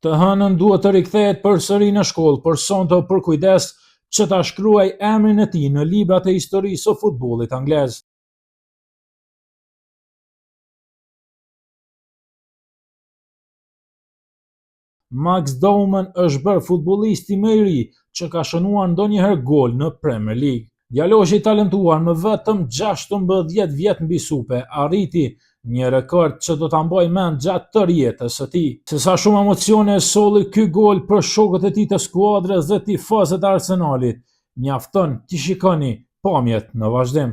Të hënën duhet të rikthehet përsëri në shkollë, por sonte për kujdes që ta shkruaj emrin e tij në librat e historisë së futbollit anglez. Max Bowman është bërë futbollisti më i ri që ka shënuar ndonjëherë gol në Premier League. Djaloshi i talentuar me vetëm 16 vjet mbi supe arriti një rekord që do ta mbajë mend gjatë tërë jetës së tij. Se sa shumë emocione solli ky gol për shokët e tij të skuadrës dhe tifozët e Arsenalit, mjafton t'i shikoni pamjet në vazhdim.